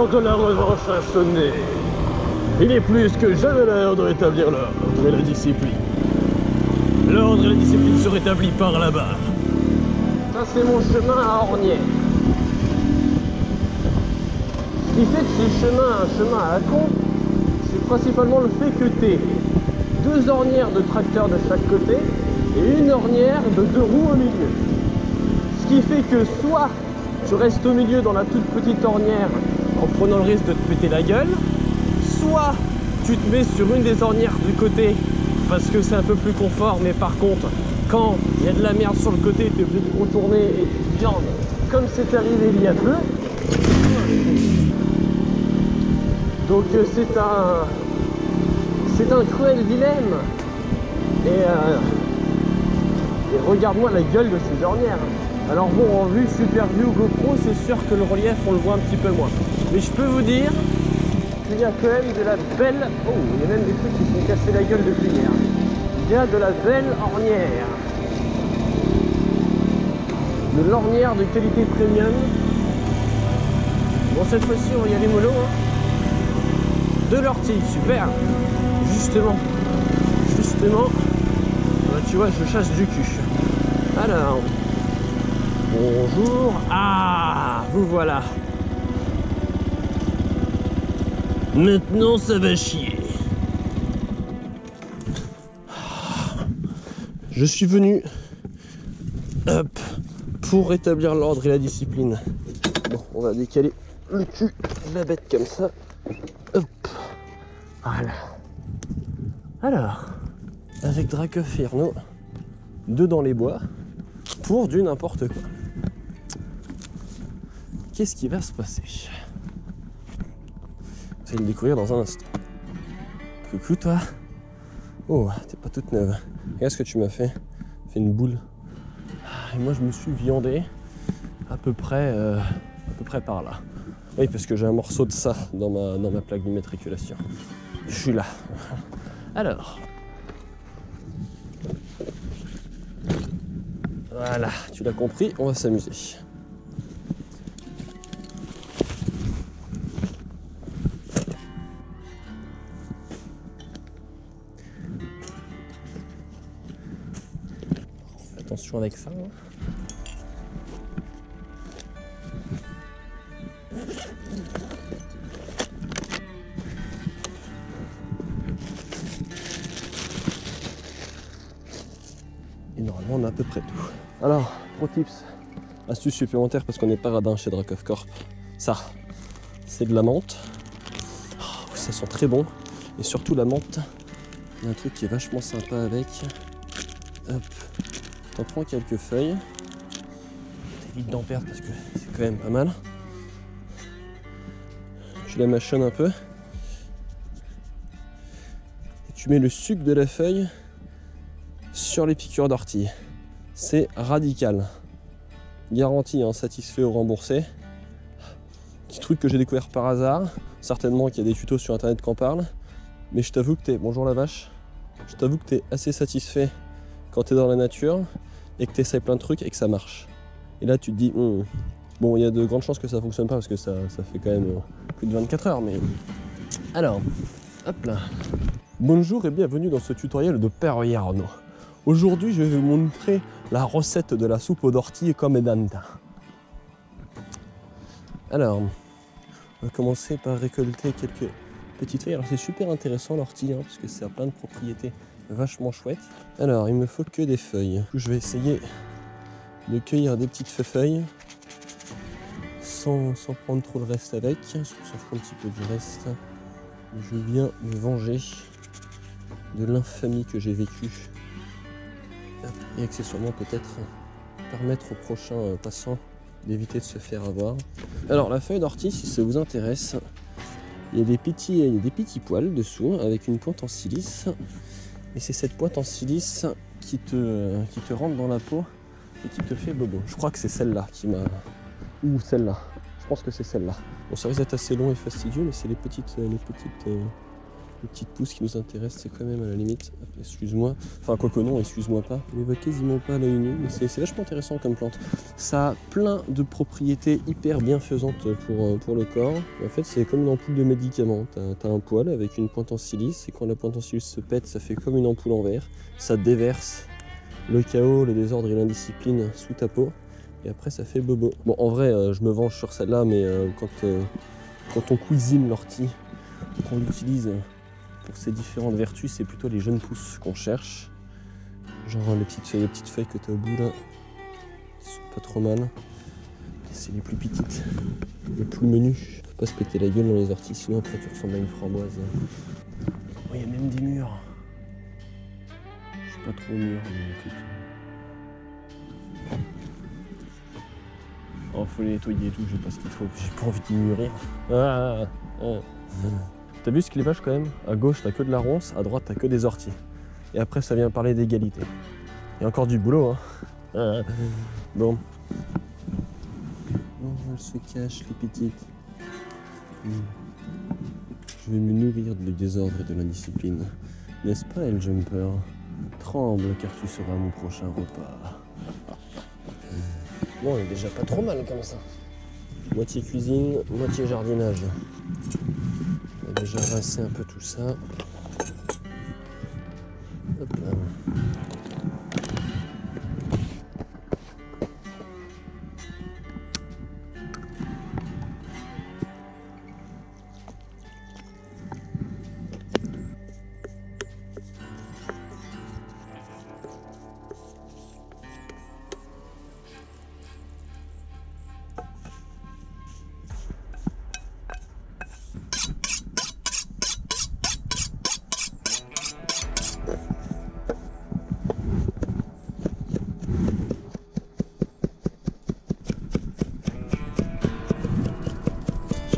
l'heure de la revanche a sonné. Il est plus que jamais l'heure de rétablir l'ordre et la discipline. L'ordre et la discipline se rétablit par là-bas. Ça, c'est mon chemin à Ornières. Ce qui fait que ce chemin, un chemin à la con, c'est principalement le fait que tu aies 2 ornières de tracteurs de chaque côté et une ornière de 2 roues au milieu. Ce qui fait que soit tu restes au milieu dans la toute petite ornière en prenant le risque de te péter la gueule, soit tu te mets sur une des ornières du côté parce que c'est un peu plus confort, mais par contre, quand il y a de la merde sur le côté, tu es obligé de contourner et tu viandes comme c'est arrivé il y a peu. Donc c'est un cruel dilemme. Et regarde-moi la gueule de ces ornières. Alors bon, en vue Super View GoPro, c'est sûr que le relief, on le voit un petit peu moins. Mais je peux vous dire qu'il y a quand même de la belle... Oh, il y a même des trucs qui se sont cassés la gueule depuis hier. Il y a de la belle ornière. De l'ornière de qualité premium. Bon, cette fois-ci, on va y aller mollo. Hein. De l'ortie, super. Justement, bah, tu vois, je chasse du cul. Alors, bonjour. Ah, vous voilà. Maintenant, ça va chier. Je suis venu, hop, pour rétablir l'ordre et la discipline. Bon, on va décaler le cul de la bête comme ça. Hop, voilà. Alors, avec Dracoff et Arnaud, 2 dans les bois, pour du n'importe quoi. Qu'est-ce qui va se passer? Vous allez le découvrir dans un instant. Coucou toi. Oh, t'es pas toute neuve. Regarde ce que tu m'as fait. Fait une boule. Et moi je me suis viandé à peu près par là. Oui, parce que j'ai un morceau de ça dans ma plaque d'immatriculation. Je suis là. Alors. Voilà, tu l'as compris, on va s'amuser. Fais attention avec ça. Hein. Et normalement on a à peu près tout. Alors, pro tips, astuce supplémentaire parce qu'on n'est pas radin chez Dracoff Corp. Ça, c'est de la menthe. Oh, ça sent très bon. Et surtout la menthe, il y a un truc qui est vachement sympa avec. Hop, t'en prends quelques feuilles. T'évites d'en perdre parce que c'est quand même pas mal. Tu la mâchonnes un peu. Et tu mets le sucre de la feuille sur les piqûres d'ortie. C'est radical. Garantie, hein, satisfait ou remboursé. Petit truc que j'ai découvert par hasard. Certainement qu'il y a des tutos sur internet qui en parlent. Mais je t'avoue que t'es... Bonjour la vache. Je t'avoue que t'es assez satisfait quand t'es dans la nature et que t'essaies plein de trucs et que ça marche. Et là tu te dis, bon, il y a de grandes chances que ça fonctionne pas parce que ça fait quand même plus de 24 heures. Mais alors, hop là. Bonjour et bienvenue dans ce tutoriel de Père Arnaud. Aujourd'hui, je vais vous montrer la recette de la soupe aux orties comme danta. Alors, on va commencer par récolter quelques petites feuilles. Alors, c'est super intéressant l'ortie, hein, parce que ça a plein de propriétés vachement chouettes. Alors, il me faut que des feuilles. Du coup, je vais essayer de cueillir des petites feuilles sans prendre trop le reste avec. Ça fera un petit peu du reste. Je viens me venger de l'infamie que j'ai vécue. Et accessoirement peut-être permettre aux prochains passants d'éviter de se faire avoir. Alors la feuille d'ortie, si ça vous intéresse, il y a des petits poils dessous avec une pointe en silice. Et c'est cette pointe en silice qui te rentre dans la peau et qui te fait bobo. Je crois que c'est celle-là qui m'a... Ou celle-là. Je pense que c'est celle-là. Bon, ça risque d'être assez long et fastidieux, mais c'est les petites Les petites pousses qui nous intéressent, c'est quand même à la limite. Excuse-moi. Enfin, quoique non, excuse-moi pas. Je les vois quasiment pas à l'œil nu, mais c'est vachement intéressant comme plante. Ça a plein de propriétés hyper bienfaisantes pour le corps. Et en fait, c'est comme une ampoule de médicaments. T'as un poil avec une pointe en silice, et quand la pointe en silice se pète, ça fait comme une ampoule en verre. Ça déverse le chaos, le désordre et l'indiscipline sous ta peau. Et après, ça fait bobo. Bon, en vrai, je me venge sur celle-là, mais quand on cuisine l'ortie, qu'on l'utilise pour ses différentes vertus, c'est plutôt les jeunes pousses qu'on cherche. Genre les petites feuilles que tu as au bout là, qui sont pas trop mal. C'est les plus petites, les plus menues. Faut pas se péter la gueule dans les orties, sinon après tu ressembles à une framboise. Oh, il y a même des murs. Je suis pas trop mûr, mais écoute. Oh, faut les nettoyer et tout, j'ai pas ce qu'il faut, j'ai pas envie de mûrir. T'as vu ce qu'il est vache quand même? À gauche t'as que de la ronce, à droite t'as que des orties. Et après ça vient parler d'égalité. Il y a encore du boulot hein. Bon. Oh, elle se cache les petites. Je vais me nourrir du désordre et de l'indiscipline. N'est-ce pas, El Jumper? Tremble car tu seras mon prochain repas. Bon, on est déjà pas trop mal comme ça. Moitié cuisine, moitié jardinage. On va déjà rincer un peu tout ça. Hop là.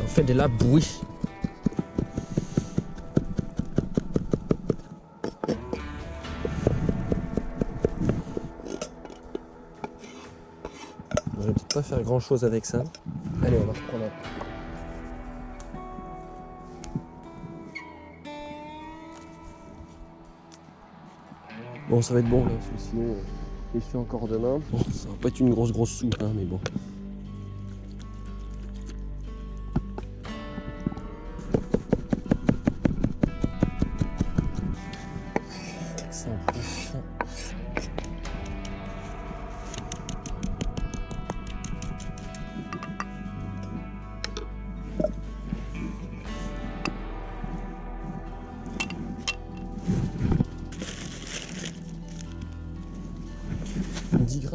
Fait de la bouillie. On va peut-être pas faire grand chose avec ça. Allez, on va reprendre un. Bon, ça va être bon là, parce que sinon, je suis encore demain. Bon, ça va pas être une grosse soupe, hein, mais bon.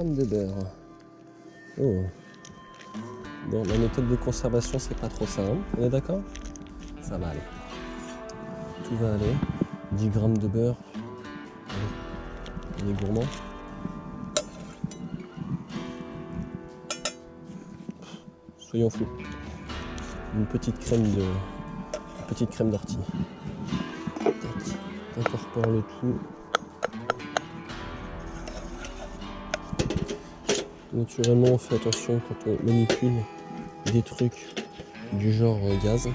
De beurre. Oh. Bon, la méthode de conservation, c'est pas trop ça, hein. On est d'accord? Ça va aller. Tout va aller. 10 grammes de beurre. On est gourmand. Soyons fous. Une petite crème d'ortie. Incorpore le tout. Naturellement, on fait attention quand on manipule des trucs du genre gaz.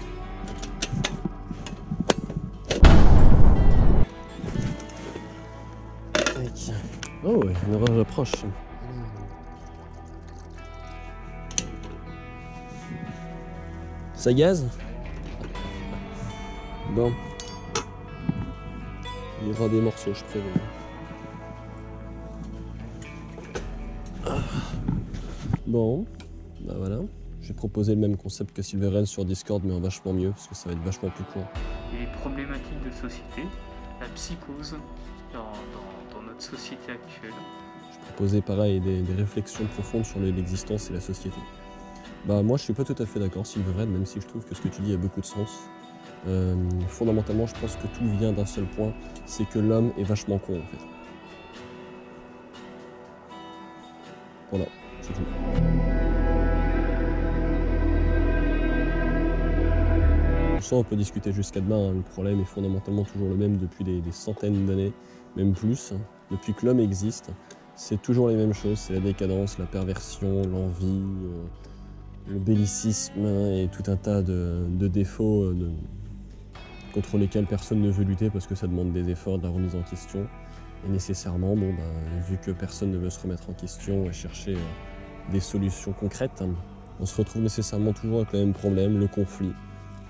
Oh, un orage approche. Ça gaze? Bon. Il y aura des morceaux, je préviens. Bon, bah voilà. J'ai proposé le même concept que Silverel sur Discord, mais en vachement mieux, parce que ça va être vachement plus court. Les problématiques de société, la psychose dans notre société actuelle. Je proposais pareil des réflexions profondes sur l'existence et la société. Bah moi je suis pas tout à fait d'accord Silverel, même si je trouve que ce que tu dis a beaucoup de sens. Fondamentalement je pense que tout vient d'un seul point, c'est que l'homme est vachement con en fait. Voilà, c'est tout. Ça, on peut discuter jusqu'à demain, hein. Le problème est fondamentalement toujours le même depuis des centaines d'années, même plus. Depuis que l'homme existe, c'est toujours les mêmes choses, c'est la décadence, la perversion, l'envie, le bellicisme et tout un tas de défauts contre lesquels personne ne veut lutter parce que ça demande des efforts, de la remise en question. Et nécessairement, vu que personne ne veut se remettre en question et chercher des solutions concrètes, on se retrouve nécessairement toujours avec le même problème, le conflit,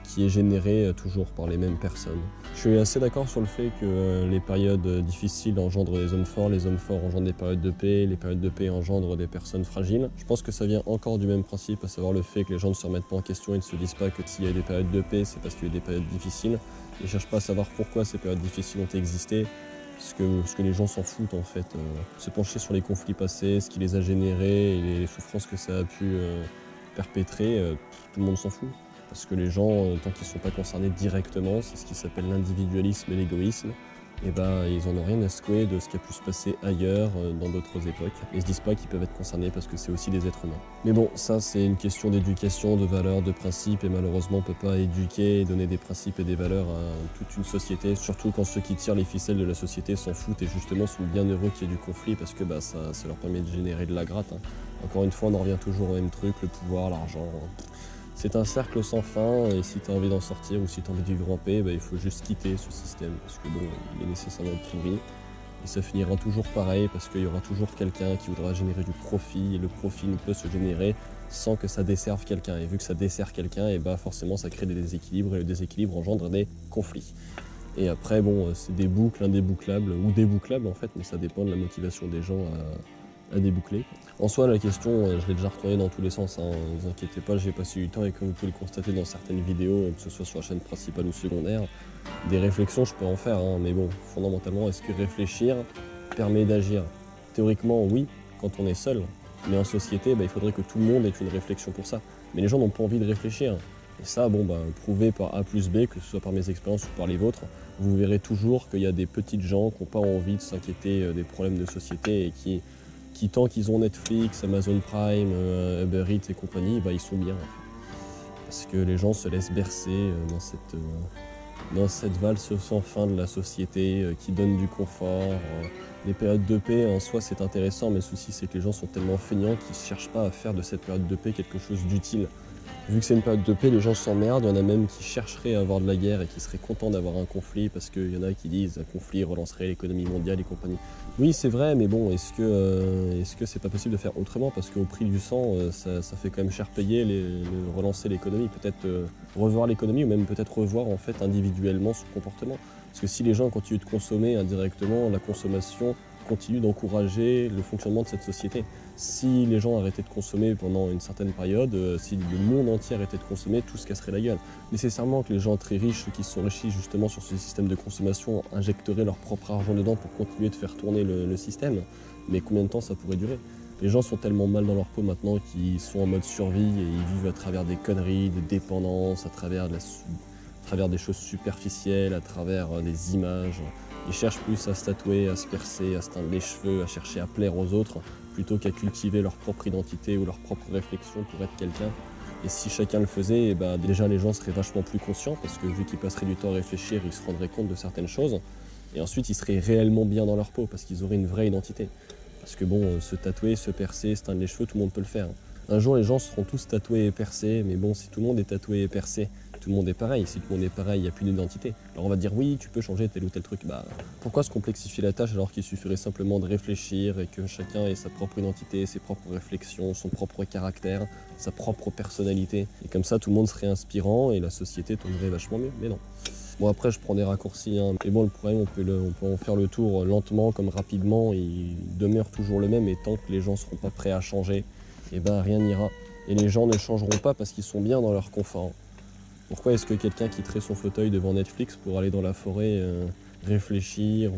qui est généré toujours par les mêmes personnes. Je suis assez d'accord sur le fait que les périodes difficiles engendrent des hommes forts engendrent des périodes de paix, les périodes de paix engendrent des personnes fragiles. Je pense que ça vient encore du même principe, à savoir le fait que les gens ne se remettent pas en question et ne se disent pas que s'il y a des périodes de paix, c'est parce qu'il y a eu des périodes difficiles. Ils ne cherchent pas à savoir pourquoi ces périodes difficiles ont existé, parce que les gens s'en foutent en fait. Se pencher sur les conflits passés, ce qui les a générés et les souffrances que ça a pu perpétrer, tout le monde s'en fout. Parce que les gens, tant qu'ils ne sont pas concernés directement, c'est ce qui s'appelle l'individualisme et l'égoïsme, et ils en ont rien à secouer de ce qui a pu se passer ailleurs, dans d'autres époques. Ils ne se disent pas qu'ils peuvent être concernés parce que c'est aussi des êtres humains. Mais bon, ça c'est une question d'éducation, de valeurs, de principes, et malheureusement on ne peut pas éduquer et donner des principes et des valeurs à toute une société, surtout quand ceux qui tirent les ficelles de la société s'en foutent et justement sont bien heureux qu'il y ait du conflit parce que ça leur permet de générer de la gratte. Encore une fois, on en revient toujours au même truc, le pouvoir, l'argent. C'est un cercle sans fin et si tu as envie d'en sortir ou si tu as envie de vivre en paix, il faut juste quitter ce système parce que il est nécessairement pourri. Et ça finira toujours pareil parce qu'il y aura toujours quelqu'un qui voudra générer du profit et le profit ne peut se générer sans que ça desserve quelqu'un. Et vu que ça dessert quelqu'un, forcément ça crée des déséquilibres et le déséquilibre engendre des conflits. Et après, c'est des boucles indébouclables ou débouclables en fait, mais ça dépend de la motivation des gens à déboucler. En soi, la question, je l'ai déjà retournée dans tous les sens, ne vous inquiétez pas, j'ai passé du temps et comme vous pouvez le constater dans certaines vidéos, que ce soit sur la chaîne principale ou secondaire, des réflexions je peux en faire, mais fondamentalement, est-ce que réfléchir permet d'agir? Théoriquement, oui, quand on est seul, mais en société, il faudrait que tout le monde ait une réflexion pour ça. Mais les gens n'ont pas envie de réfléchir. Et ça, prouvé par A plus B, que ce soit par mes expériences ou par les vôtres, vous verrez toujours qu'il y a des petites gens qui n'ont pas envie de s'inquiéter des problèmes de société et qui tant qu'ils ont Netflix, Amazon Prime, Uber Eats et compagnie, ils sont bien. En fait. Parce que les gens se laissent bercer dans cette valse sans fin de la société qui donne du confort. Les périodes de paix, en soi, c'est intéressant, mais le souci, c'est que les gens sont tellement feignants qu'ils ne cherchent pas à faire de cette période de paix quelque chose d'utile. Vu que c'est une période de paix, les gens s'emmerdent, il y en a même qui chercheraient à avoir de la guerre et qui seraient contents d'avoir un conflit parce qu'il y en a qui disent un conflit relancerait l'économie mondiale et compagnie. Oui, c'est vrai, mais est-ce que c'est pas possible de faire autrement? Parce qu'au prix du sang, ça fait quand même cher payer relancer l'économie, peut-être revoir l'économie ou même peut-être revoir en fait individuellement son comportement. Parce que si les gens continuent de consommer indirectement, la consommation continue d'encourager le fonctionnement de cette société. Si les gens arrêtaient de consommer pendant une certaine période, si le monde entier arrêtait de consommer, tout se casserait la gueule. Nécessairement que les gens très riches, ceux qui se sont enrichis justement sur ce système de consommation, injecteraient leur propre argent dedans pour continuer de faire tourner le système. Mais combien de temps ça pourrait durer? Les gens sont tellement mal dans leur peau maintenant qu'ils sont en mode survie et ils vivent à travers des conneries, des dépendances, à travers des choses superficielles, à travers des images. Ils cherchent plus à se tatouer, à se percer, à se teindre les cheveux, à chercher à plaire aux autres, plutôt qu'à cultiver leur propre identité ou leur propre réflexion pour être quelqu'un. Et si chacun le faisait, déjà les gens seraient vachement plus conscients, parce que vu qu'ils passeraient du temps à réfléchir, ils se rendraient compte de certaines choses. Et ensuite, ils seraient réellement bien dans leur peau, parce qu'ils auraient une vraie identité. Parce que se tatouer, se percer, se teindre les cheveux, tout le monde peut le faire. Un jour, les gens seront tous tatoués et percés, mais si tout le monde est tatoué et percé, tout le monde est pareil. Si tout le monde est pareil, il n'y a plus d'identité. Alors on va dire oui, tu peux changer tel ou tel truc. Pourquoi se complexifier la tâche alors qu'il suffirait simplement de réfléchir et que chacun ait sa propre identité, ses propres réflexions, son propre caractère, sa propre personnalité. Et comme ça, tout le monde serait inspirant et la société tournerait vachement mieux. Mais non. Bon, après, je prends des raccourcis. Mais le problème, on peut en faire le tour lentement comme rapidement. Il demeure toujours le même et tant que les gens ne seront pas prêts à changer, rien n'ira. Et les gens ne changeront pas parce qu'ils sont bien dans leur confort. Pourquoi est-ce que quelqu'un quitterait son fauteuil devant Netflix pour aller dans la forêt réfléchir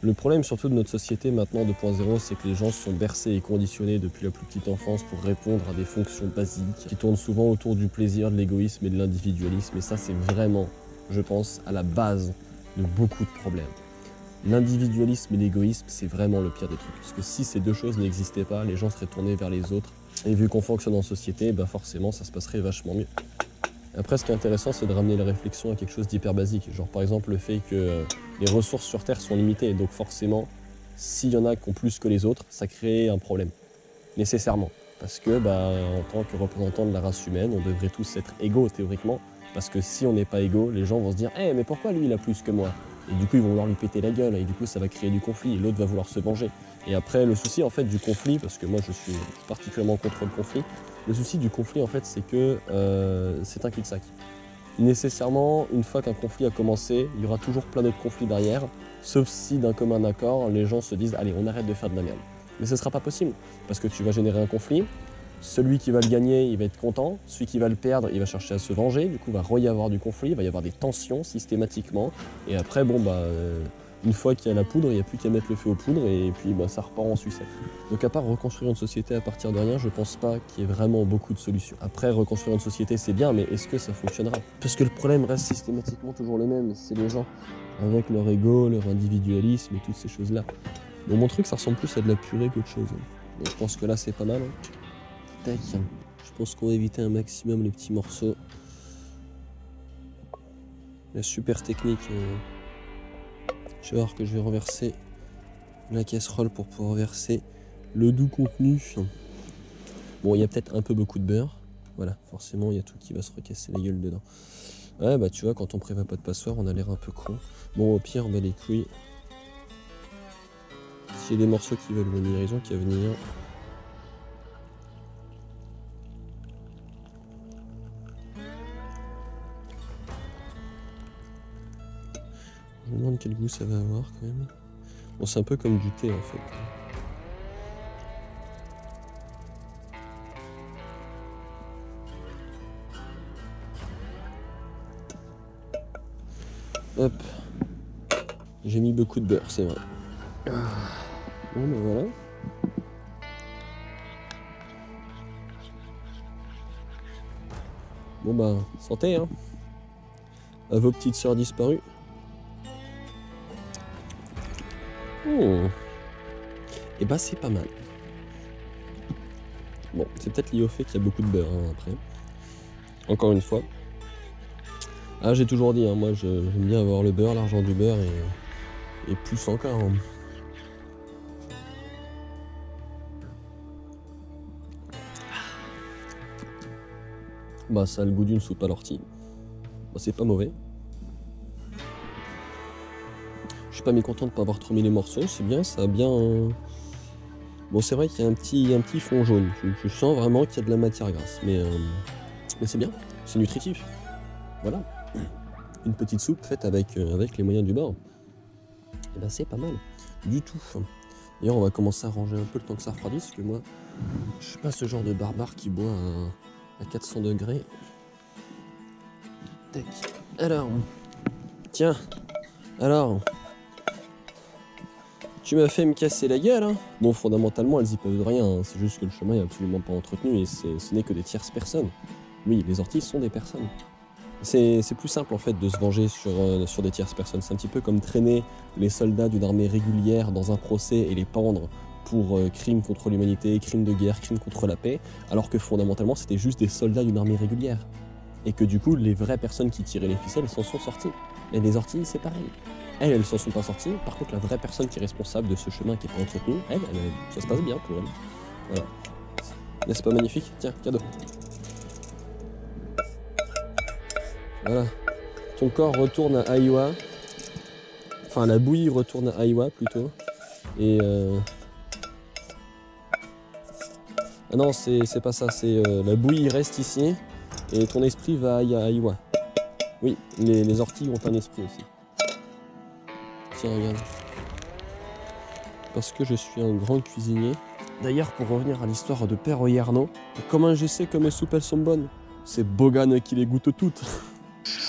Le problème surtout de notre société maintenant 2.0, c'est que les gens sont bercés et conditionnés depuis la plus petite enfance pour répondre à des fonctions basiques qui tournent souvent autour du plaisir, de l'égoïsme et de l'individualisme. Et ça, c'est vraiment, je pense, à la base de beaucoup de problèmes. L'individualisme et l'égoïsme, c'est vraiment le pire des trucs. Parce que si ces deux choses n'existaient pas, les gens seraient tournés vers les autres. Et vu qu'on fonctionne en société, forcément, ça se passerait vachement mieux. Après, ce qui est intéressant, c'est de ramener la réflexion à quelque chose d'hyper basique. Genre, par exemple, le fait que les ressources sur Terre sont limitées. Donc, forcément, s'il y en a qui ont plus que les autres, ça crée un problème. Nécessairement. Parce que, en tant que représentant de la race humaine, on devrait tous être égaux théoriquement. Parce que si on n'est pas égaux, les gens vont se dire « Eh, mais pourquoi lui il a plus que moi ?» Et du coup, ils vont vouloir lui péter la gueule, et du coup, ça va créer du conflit, et l'autre va vouloir se venger. Et après, le souci en fait du conflit, parce que moi je suis particulièrement contre le conflit, le souci du conflit en fait, c'est que c'est un cul-de-sac. Nécessairement, une fois qu'un conflit a commencé, il y aura toujours plein d'autres conflits derrière, sauf si d'un commun accord, les gens se disent « Allez, on arrête de faire de la merde ». Mais ce ne sera pas possible, parce que tu vas générer un conflit, celui qui va le gagner, il va être content, celui qui va le perdre, il va chercher à se venger, du coup il va y avoir du conflit, il va y avoir des tensions systématiquement, et après, une fois qu'il y a la poudre, il n'y a plus qu'à mettre le feu aux poudres, et puis ça repart en sucette. Donc à part reconstruire une société à partir de rien, je pense pas qu'il y ait vraiment beaucoup de solutions. Après, reconstruire une société, c'est bien, mais est-ce que ça fonctionnera? Parce que le problème reste systématiquement toujours le même, c'est les gens, avec leur ego, leur individualisme et toutes ces choses-là. Bon, mon truc, ça ressemble plus à de la purée qu'autre chose. Donc je pense que là, c'est pas mal. Tac. Je pense qu'on va éviter un maximum les petits morceaux. La super technique. Je vais voir que je vais renverser la casserole pour pouvoir verser le doux contenu. Bon, il y a peut-être un peu beaucoup de beurre. Voilà, forcément, il y a tout qui va se recasser la gueule dedans. Ouais, tu vois, quand on prévoit pas de passoire, on a l'air un peu con. Bon, au pire, les couilles. S'il y a des morceaux qui veulent venir, ils ont qu'à venir. Je me demande quel goût ça va avoir quand même. Bon, c'est un peu comme du thé en fait. Hop. J'ai mis beaucoup de beurre, c'est vrai. Bon, voilà. Bon, santé, hein. À vos petites sœurs disparues. Et c'est pas mal. Bon, c'est peut-être lié au fait qu'il y a beaucoup de beurre après. Encore une fois. Ah, j'ai toujours dit, moi j'aime bien avoir le beurre, l'argent du beurre et plus encore. Ça a le goût d'une soupe à l'ortie. C'est pas mauvais. Je suis pas mécontent de pas avoir trop mis les morceaux, c'est bien, ça a bien... Bon, c'est vrai qu'il y a un petit fond jaune. Je sens vraiment qu'il y a de la matière grasse, mais c'est bien, c'est nutritif. Voilà. Une petite soupe faite avec les moyens du bord. Et c'est pas mal, du tout. D'ailleurs, on va commencer à ranger un peu le temps que ça refroidisse, parce que moi, je suis pas ce genre de barbare qui boit à 400 degrés. Tac. Alors, tiens, alors... Tu m'as fait me casser la gueule, hein. Bon, fondamentalement, elles y peuvent rien, hein. C'est juste que le chemin est absolument pas entretenu et ce n'est que des tierces personnes. Oui, les orties sont des personnes. C'est plus simple en fait de se venger sur des tierces personnes. C'est un petit peu comme traîner les soldats d'une armée régulière dans un procès et les pendre pour crimes contre l'humanité, crimes de guerre, crimes contre la paix, alors que fondamentalement c'était juste des soldats d'une armée régulière. Et que du coup, les vraies personnes qui tiraient les ficelles s'en sont sorties. Et les orties, c'est pareil. Elles s'en sont pas sorties. Par contre, la vraie personne qui est responsable de ce chemin qui est pas entretenu, ça se passe bien pour elle. Voilà. N'est-ce pas magnifique? Tiens, cadeau. Voilà. Ton corps retourne à Aiwa. Enfin, la bouillie retourne à Aiwa plutôt. Et ah non, c'est pas ça. C'est la bouillie reste ici et ton esprit va à Aiwa. Oui, les orties ont un esprit aussi. Tiens, regarde. Parce que je suis un grand cuisinier. D'ailleurs, pour revenir à l'histoire de Père Oyarno, comment je sais que mes soupes elles sont bonnes? C'est Bogan qui les goûte toutes.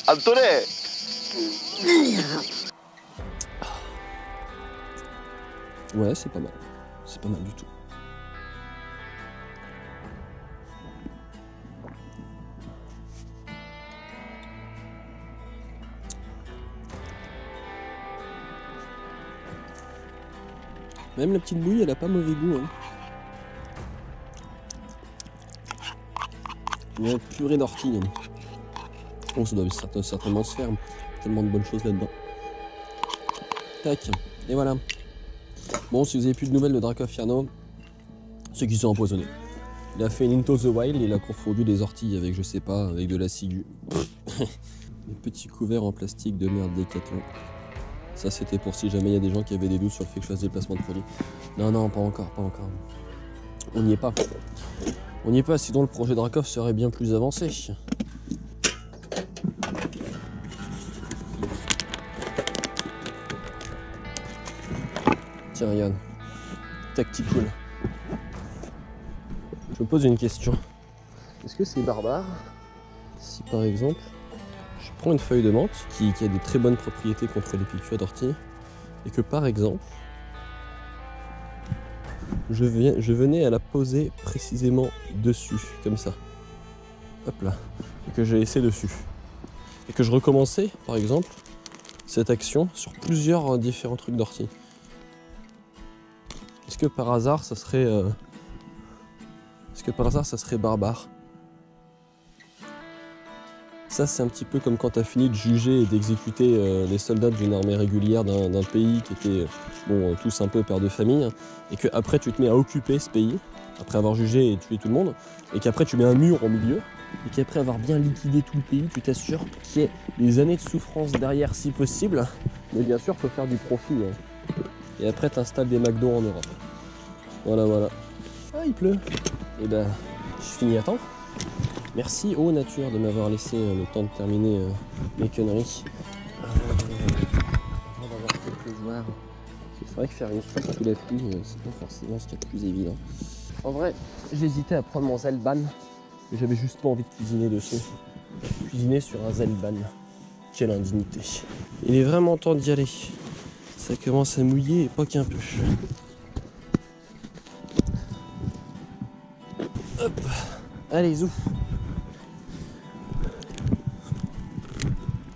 Antoine! Ouais, c'est pas mal. C'est pas mal du tout. Même la petite bouillie, elle a pas mauvais goût. Hein. Une purée d'ortie. Oh, ça doit certainement se faire. Tellement de bonnes choses là-dedans. Tac. Et voilà. Bon, si vous avez plus de nouvelles de Dracof Fierno, ceux qui sont empoisonnés. Il a fait une Into the Wild, il a confondu des orties avec, je sais pas, avec de la ciguë. Des petits couverts en plastique de merde Décathlon. Ça c'était pour si jamais il y a des gens qui avaient des doutes sur le fait que je fasse des placements de produits. Non, non, pas encore, pas encore. On n'y est pas. On n'y est pas, sinon le projet Drakov serait bien plus avancé. Tiens, regarde. Tactical. Je me pose une question. Est-ce que c'est barbare si par exemple je prends une feuille de menthe qui a des très bonnes propriétés contre les piqûres d'ortie et que par exemple je venais à la poser précisément dessus, comme ça. Hop là. Et que j'ai laissé dessus. Et que je recommençais, par exemple, cette action sur plusieurs différents trucs d'ortie. Est-ce que par hasard ça serait barbare? Ça c'est un petit peu comme quand tu as fini de juger et d'exécuter les soldats d'une armée régulière d'un pays qui était bon, tous un peu pères de famille, et que après tu te mets à occuper ce pays, après avoir jugé et tué tout le monde, et qu'après tu mets un mur au milieu, et qu'après avoir bien liquidé tout le pays, tu t'assures qu'il y ait des années de souffrance derrière si possible, mais bien sûr il faut faire du profit. Hein. Et après tu installes des McDo en Europe. Voilà, voilà. Ah, il pleut. Et ben, je finis à temps. Merci aux nature de m'avoir laissé le temps de terminer mes conneries. Avant d'avoir fait le pleuvoir. C'est vrai que faire une sauce sous la pluie, c'est pas forcément ce qu'il y a de plus évident. En vrai, j'hésitais à prendre mon Zelban, mais j'avais juste pas envie de cuisiner dessus. Cuisiner sur un Zelban. Quelle indignité. Il est vraiment temps d'y aller. Ça commence à mouiller et pas qu'un peu. Hop. Allez, zou.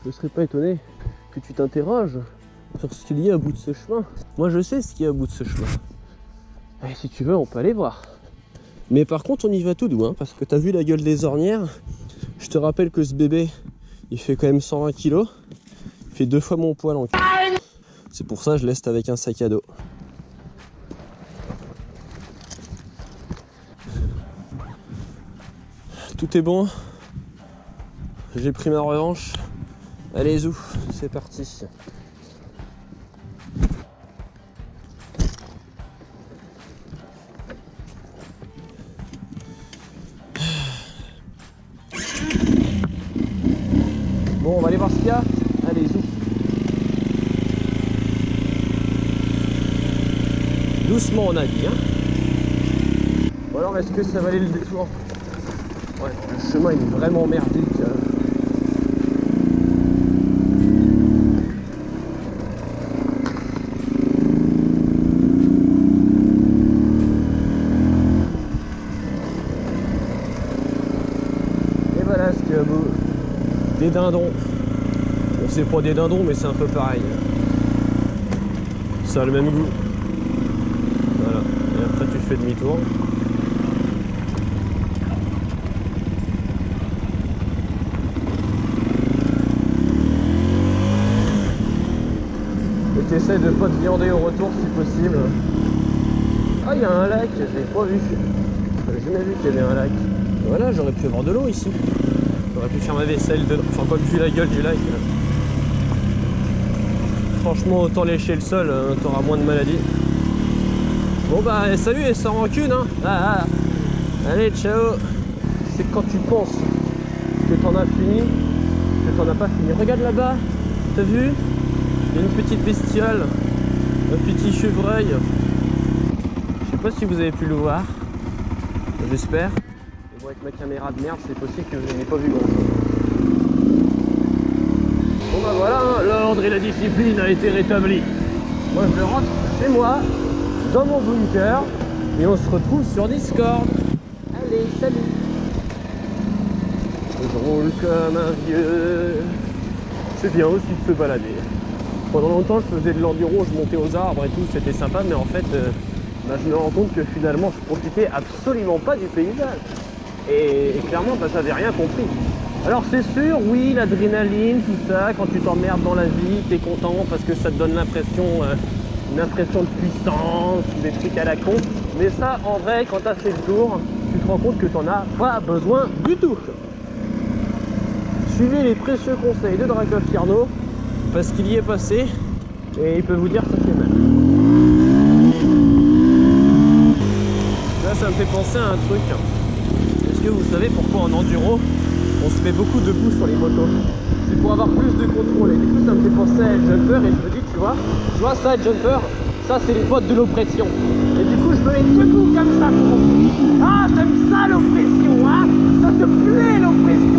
Je ne serais pas étonné que tu t'interroges sur ce qu'il y a à bout de ce chemin. Moi je sais ce qu'il y a à bout de ce chemin. Et si tu veux on peut aller voir. Mais par contre on y va tout doux, hein, parce que t'as vu la gueule des ornières. Je te rappelle que ce bébé il fait quand même 120 kg. Il fait 2 fois mon poil en cul. C'est pour ça que je laisse avec un sac à dos. Tout est bon. J'ai pris ma revanche. Allez zou, c'est parti. Bon, on va aller voir ce qu'il y a. Allez zou. Doucement on a dit, hein. Bon alors, est-ce que ça valait le détour? Ouais, le chemin il est vraiment merdique. Et voilà ce qu'il y a beau. Des dindons. Bon, c'est pas des dindons, mais c'est un peu pareil. Ça a le même goût. Voilà. Et après tu fais demi-tour. Essaye de pas te viander au retour si possible. Ah, il y a un lac, j'avais pas vu. J'avais jamais vu qu'il y avait un lac. Voilà, j'aurais pu avoir de l'eau ici. J'aurais pu faire ma vaisselle dedans. Enfin, pas vu la gueule du lac. Franchement, autant lécher le sol, t'auras moins de maladies. Bon bah, salut et sans rancune, hein. Allez, ciao. C'est quand tu penses que t'en as fini, que t'en as pas fini. Regarde là-bas, t'as vu? Il y a une petite bestiole, un petit chevreuil. Je sais pas si vous avez pu le voir, j'espère. Mais bon, avec ma caméra de merde, c'est possible que je n'ai pas vu grand chose. Bon bah voilà, hein, l'ordre et la discipline a été rétabli. Moi je rentre chez moi, dans mon bunker, et on se retrouve sur Discord. Allez, salut. Je roule comme un vieux. C'est bien aussi de se balader. Pendant longtemps je faisais de l'enduro, je montais aux arbres et tout, c'était sympa, mais en fait je me rends compte que finalement je profitais absolument pas du paysage. Et clairement j'avais rien compris. Alors c'est sûr, oui, l'adrénaline, tout ça, quand tu t'emmerdes dans la vie, t'es content parce que ça te donne l'impression, une impression de puissance, des trucs à la con. Mais ça en vrai, quand t'as fait le tour, tu te rends compte que tu n'en as pas besoin du tout. Suivez les précieux conseils de Dragov Tierno parce qu'il y est passé et il peut vous dire que ça fait mal. Là, ça me fait penser à un truc. Est-ce que vous savez pourquoi en enduro on se met beaucoup debout sur les motos? C'est pour avoir plus de contrôle. Et du coup, ça me fait penser à Jumper et je me dis, tu vois ça, Jumper, ça c'est les potes de l'oppression. Et du coup, je me mets debout comme ça. Ah, t'aimes ça l'oppression, hein? Ça te plaît l'oppression?